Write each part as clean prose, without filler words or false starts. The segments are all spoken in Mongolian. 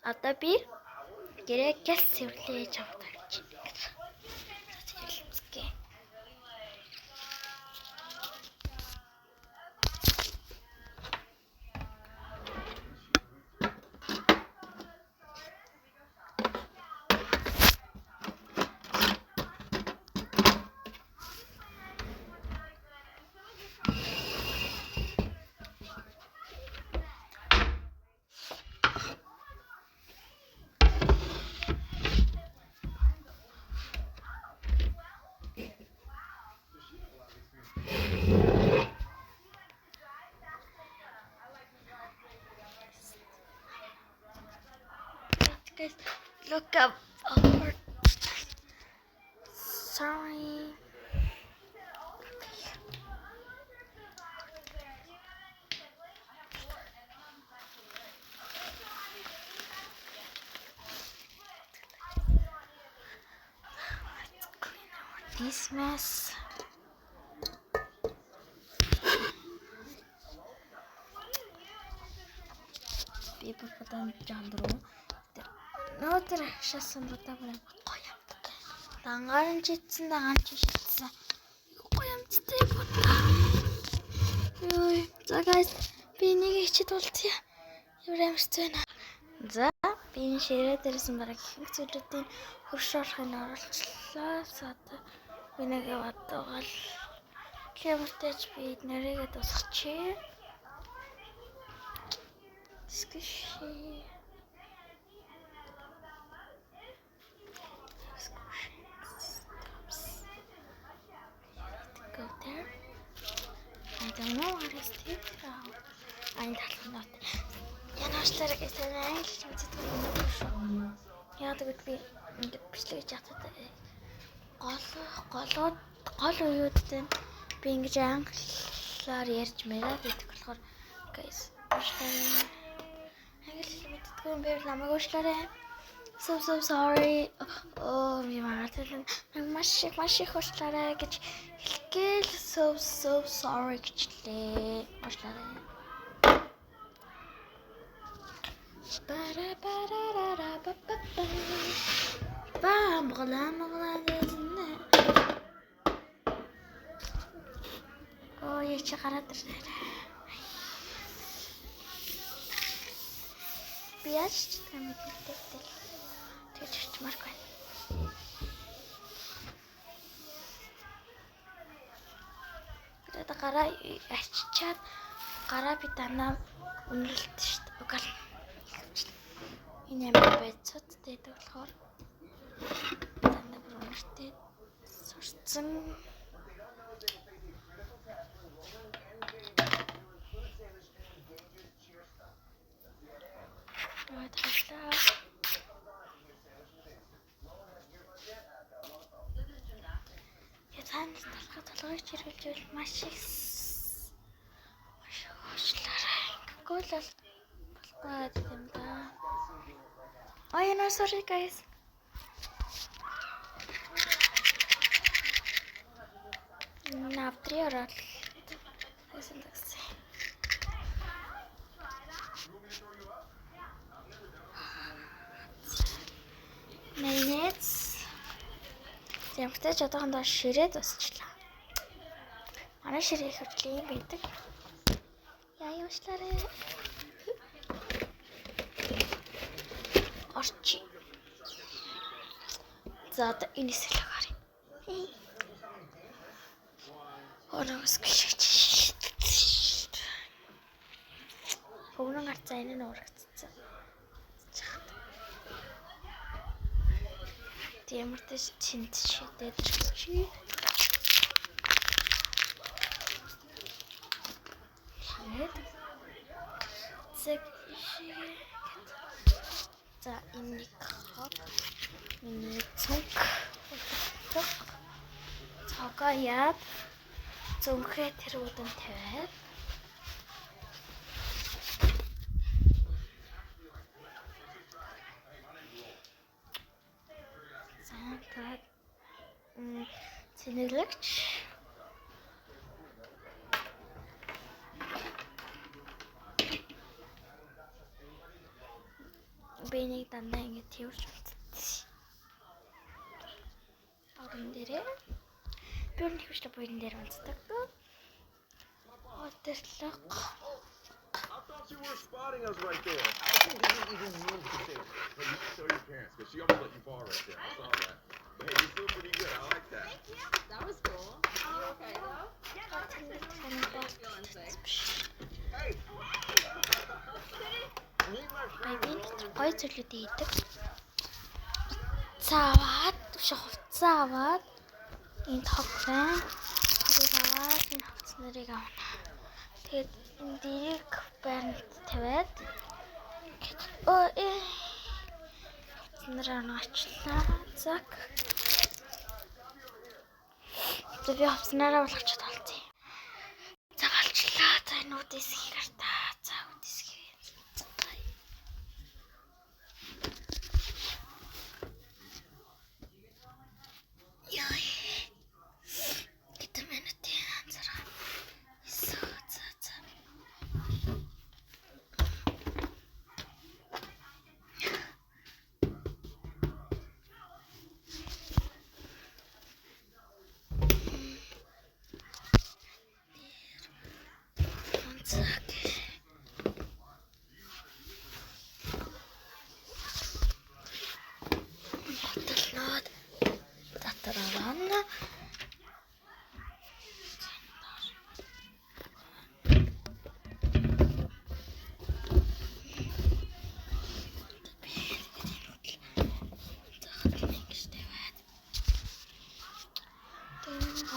Одоо би гэрээ гял цэвэрлэж авдаг чинь. Цэвэрлэцгээ. Guys, look up. Oh, sorry. Let's clean out this mess. People put on Jandro. No, there is some other Langaran chitsin, the anchitsa. I am stable. So, guys, being a chitoltia, you remember the being shared. There is some like to the thing who shot an hour. Last at the vinegar at the wall. Clever stage beat, narrated as a chair. Squishy. Go there. I don't know what is this. I don't know. Я нааштай гэсэн англи мэддэг юм. Яадаг гэдгийг ингээд бичлэгж ятдаг. Гол уюудтай би ингэж англиар ярьж мэраа гэдэг болохоор guys уушлаарай. Англи мэддэг юм бэ намайг уушлаарай. So sorry. Oh, ми магадлал маш их уушлаарай гэж хэлгээл so sorry гэжлээ. Уушлаарай. Oh, я чи гараад ирлээ. Би яаж ч юм мэддэг. Тэгж чимарк байна. Тэгээд гараа аччаад гараа би данаа үнэлт шүү дээ. Угал. Энэ юм байцад дээд болохоор данаа бүр үнэртэй сурцсан. What хашлаа. Ятан толгойг чирүүлжүүл маш их уушлаарай. Гол болохгүй юм да. Oh, you know, sorry guys. Навтри орол. Хайсан такси. Минец. Ямагтай ч одоохондоо ширээ тусчлаа. Манай ширээ хөвчлээ юм байдаг. Яа уушлаарай. Орчи. За энэ хэсэг харъя. Орос гიშгч. Хөвнөн гарцаа энэ нь урагдсан. Тиймэрдэж чинт шидэд чи. Зэг шигээ. За энэ хог миний цог цогоо яад зөвхөн тэрүүдэнд тавиад цаатад цэнэглэгч Бэнийг дандаа ингэж тэрвэрч болцсон. Орон дээрээ. Би өөр нэг хүчлэг буйн дээр унцдаг. Отэрлэг. I thought you were spotting us right there. I think you didn't even mean to say it. Hey, you should show your parents, because she almost let you fall right there. I saw that. But hey, you're still pretty good. I like that. Thank you. That was cool. You okay though? Yeah, no, I'm feeling sick. Hey! Meet my friend Баян Roman. гой зүйлүүд ийдэг. Цааваад хувцас аваад энд хог байна. Тэрийг аваад энэ хувцас нарыг авна. Тэгээд энэ дэрийг баримт тавиад хувцас нараа наачлаа. Зак. Тэгээд хувцас нараа болгочиход болцсон. За болчлаа. За энэ үдээс хийгэр та. За үдээс хий. Яй. Гэтэр минутын анзаараа. За. Татарана.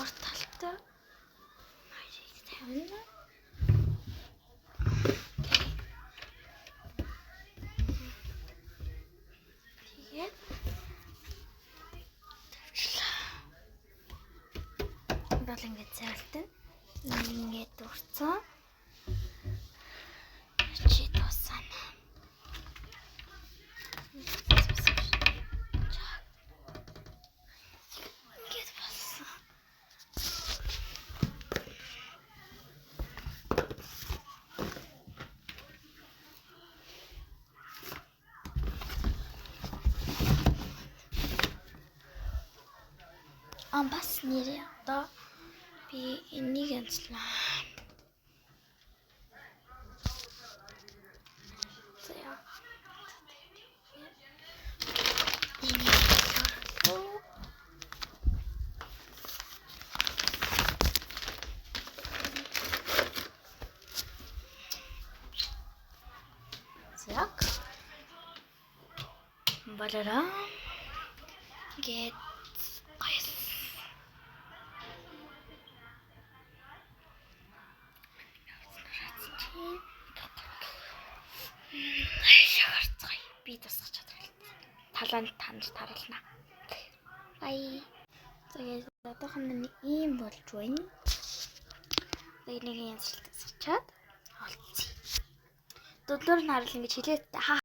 Орталтай хоёрыг тавина. Тэгээд тавьчлаа. Бол ингэж зайлтана. Ингээд дурцсан. Чи тусана. Ингээд болсон. Бас нэрээ одоо би энийг янзлаа. За яа. Так. Балара. Get би тасгах чадвар. Талаанд танд тарлана. Бай. Тэгээд одоохон минь ийм болж байна. Тэгээд нэг янзлалт тасгачаад олцсон. Дөлөөр нь харал ингэж хилээд